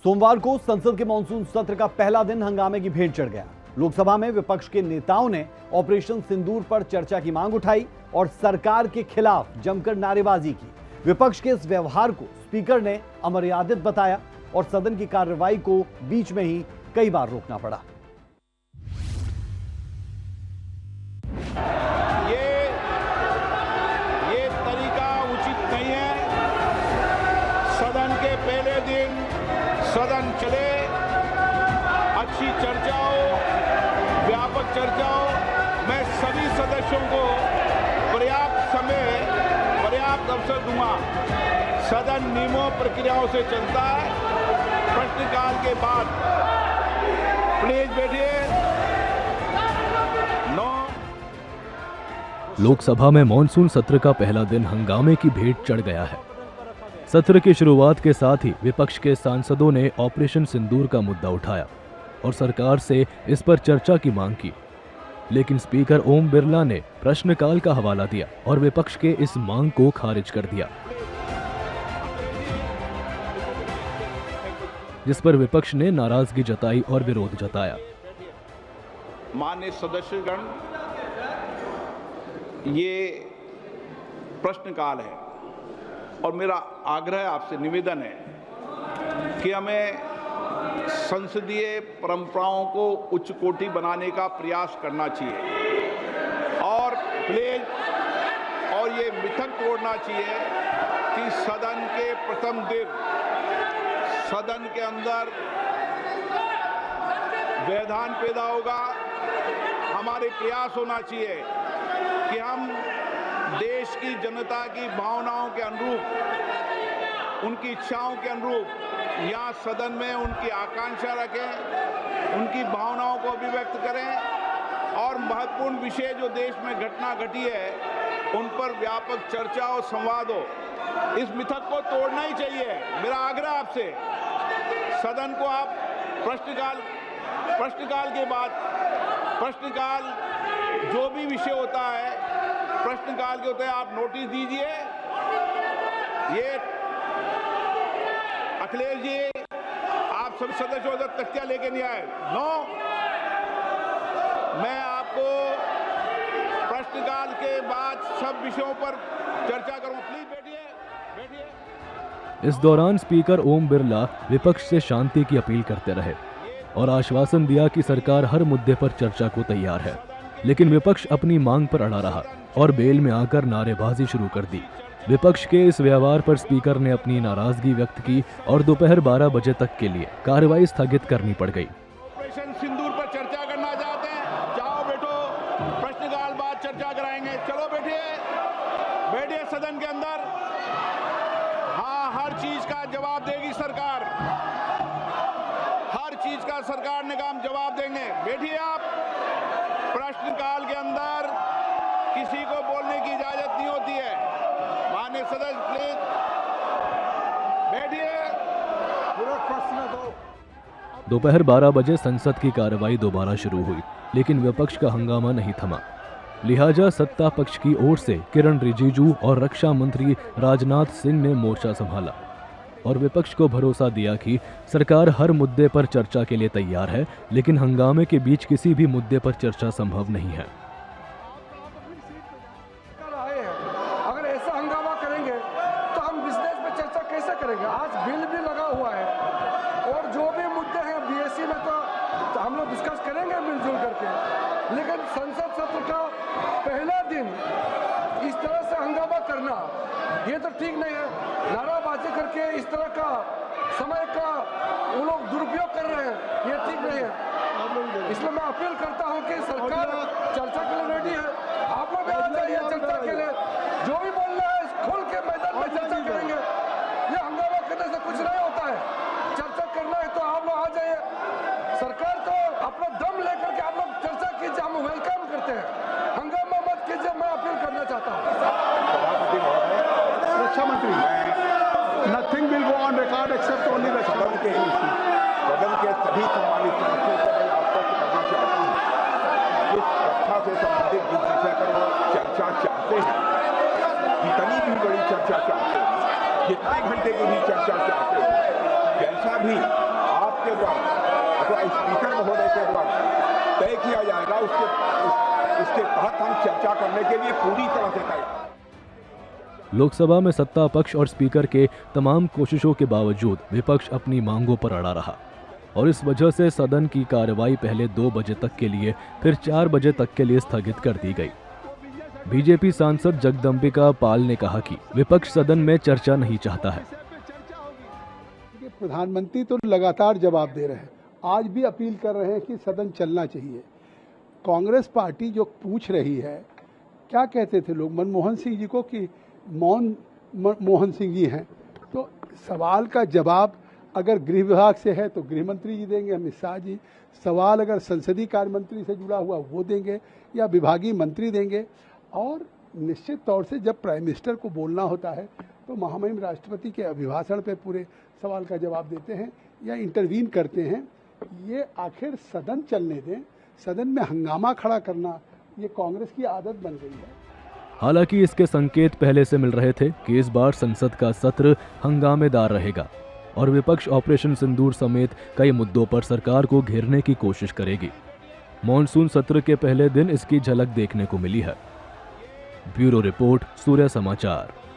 सोमवार को संसद के मानसून सत्र का पहला दिन हंगामे की भेंट चढ़ गया। लोकसभा में विपक्ष के नेताओं ने ऑपरेशन सिंदूर पर चर्चा की मांग उठाई और सरकार के खिलाफ जमकर नारेबाजी की। विपक्ष के इस व्यवहार को स्पीकर ने अमर्यादित बताया और सदन की कार्रवाई को बीच में ही कई बार रोकना पड़ा। ये तरीका उचित नहीं है। सदन के पहले दिन सदन चले, अच्छी चर्चा हो, व्यापक चर्चा हो। मैं सभी सदस्यों को पर्याप्त समय, पर्याप्त अवसर दूंगा। सदन नियमों प्रक्रियाओं से चलता है। प्रश्नकाल के बाद प्लीज बैठिए। लोकसभा में मॉनसून सत्र का पहला दिन हंगामे की भेंट चढ़ गया है। सत्र की शुरुआत के साथ ही विपक्ष के सांसदों ने ऑपरेशन सिंदूर का मुद्दा उठाया और सरकार से इस पर चर्चा की मांग की, लेकिन स्पीकर ओम बिरला ने प्रश्नकाल का हवाला दिया और विपक्ष के इस मांग को खारिज कर दिया, जिस पर विपक्ष ने नाराजगी जताई और विरोध जताया। माननीय सदस्यगण, ये प्रश्नकाल है और मेरा आग्रह आपसे निवेदन है कि हमें संसदीय परंपराओं को उच्च कोटि बनाने का प्रयास करना चाहिए और प्लीज और ये मिथक तोड़ना चाहिए कि सदन के प्रथम दिन सदन के अंदर व्यवधान पैदा होगा। हमारे प्रयास होना चाहिए कि हम देश की जनता की भावनाओं के अनुरूप, उनकी इच्छाओं के अनुरूप यहाँ सदन में उनकी आकांक्षा रखें, उनकी भावनाओं को अभिव्यक्त करें और महत्वपूर्ण विषय जो देश में घटना घटी है उन पर व्यापक चर्चा और संवाद हो। इस मिथक को तोड़ना ही चाहिए। मेरा आग्रह आपसे, सदन को आप प्रश्नकाल के बाद प्रश्नकाल जो भी विषय होता है, प्रश्नकाल के होते हैं, आप नोटिस दीजिए। ये अखिलेश जी, आप सब सदस्यों से तख्तियां लेके नहीं आए। नो, मैं आपको प्रश्नकाल के बाद सब विषयों पर चर्चा करूं। प्लीज बैठिए। इस दौरान स्पीकर ओम बिरला विपक्ष से शांति की अपील करते रहे और आश्वासन दिया कि सरकार हर मुद्दे पर चर्चा को तैयार है, लेकिन विपक्ष अपनी मांग पर अड़ा रहा और बेल में आकर नारेबाजी शुरू कर दी। विपक्ष के इस व्यवहार पर स्पीकर ने अपनी नाराजगी व्यक्त की और दोपहर 12 बजे तक के लिए कार्रवाई स्थगित करनी पड़ गई। ऑपरेशन सिंदूर पर चर्चा करना चाहते हैं, जाओ बैठो, प्रश्नकाल बाद चर्चा कराएंगे। चलो बैठिए सदन के अंदर। हाँ, हर चीज का जवाब देगी सरकार, हर चीज का सरकार ने काम जवाब देंगे। बैठिए आप। प्रश्नकाल के अंदर किसी को बोलने की इजाजत नहीं होती है। माननीय सदस्य प्लीज बैठिए। पूरा प्रश्न दो। दोपहर 12 बजे संसद की कार्रवाई दोबारा शुरू हुई, लेकिन विपक्ष का हंगामा नहीं थमा। लिहाजा सत्ता पक्ष की ओर से किरण रिजिजू और रक्षा मंत्री राजनाथ सिंह ने मोर्चा संभाला और विपक्ष को भरोसा दिया कि सरकार हर मुद्दे पर चर्चा के लिए तैयार है, लेकिन हंगामे के बीच किसी भी मुद्दे पर चर्चा संभव नहीं है। अगर ऐसा हंगामा करेंगे तो हम बिजनेस पे चर्चा कैसे करेंगे? आज बिल भी लगा हुआ है और जो भी मुद्दे हैं बीएससी में तो हम लोग डिस्कस करेंगे मिलजुल करके, लेकिन संसद सत्र का पहला दिन इस तरह से हंगामा करना ये तो ठीक नहीं है। नाराबाजी करके इस तरह का समय का वो लोग दुरुपयोग कर रहे हैं, ये ठीक नहीं है। इसलिए मैं अपील करता हूं कि सरकार चर्चा के लिए रेडी है। आप लोग आ जाइए चर्चा के लिए, जो भी बोलना है खुल के मैदान में चर्चा करेंगे। ये हंगामा करने से कुछ नहीं होता है। चर्चा करना है तो आप लोग आ जाइए। सरकार को अपना दम लेकर के आप लोग चर्चा कीजिए, हम वेलकम करते हैं। हंगामा मत कीजिए, मैं अपील करना चाहता हूँ। रक्षा मंत्री, nothing will go on record except only the सदन के सभी सम्मानित सदस्यों को मैं आश्वस्त करना चाहता हूँ, जिस रक्षा से संबंधित जिस विषय पर वो चर्चा चाहते हैं, जितनी भी बड़ी चर्चा चाहते हैं, जितने घंटे की भी चर्चा चाहते हैं, जैसा भी इसके तहत हम चर्चा करने के लिए पूरी तरह से तैयार। लोकसभा में सत्ता पक्ष और स्पीकर के तमाम कोशिशों के बावजूद विपक्ष अपनी मांगों पर अड़ा रहा और इस वजह से सदन की कार्रवाई पहले 2 बजे तक के लिए फिर 4 बजे तक के लिए स्थगित कर दी गई। बीजेपी सांसद जगदम्बिका पाल ने कहा कि विपक्ष सदन में चर्चा नहीं चाहता है। प्रधानमंत्री तो लगातार जवाब दे रहे हैं, आज भी अपील कर रहे हैं कि सदन चलना चाहिए। कांग्रेस पार्टी जो पूछ रही है, क्या कहते थे लोग मनमोहन सिंह जी को कि मोहन सिंह जी हैं, तो सवाल का जवाब अगर गृह विभाग से है तो गृह मंत्री जी देंगे, अमित शाह जी। सवाल अगर संसदीय कार्य मंत्री से जुड़ा हुआ वो देंगे या विभागीय मंत्री देंगे। और निश्चित तौर से जब प्राइम मिनिस्टर को बोलना होता है तो महामहिम राष्ट्रपति के अभिभाषण पे पूरे सवाल का जवाब देते हैं या इंटरवीन करते हैं। ये आखिर सदन चलने दें, सदन में हंगामा खड़ा करना ये कांग्रेस की आदत बन गई है। हालांकि इसके संकेत पहले से मिल रहे थे कि इस बार संसद का सत्र हंगामेदार रहेगा और विपक्ष ऑपरेशन सिंदूर समेत कई मुद्दों पर सरकार को घेरने की कोशिश करेगी। मॉनसून सत्र के पहले दिन इसकी झलक देखने को मिली है। ब्यूरो रिपोर्ट, सूर्य समाचार।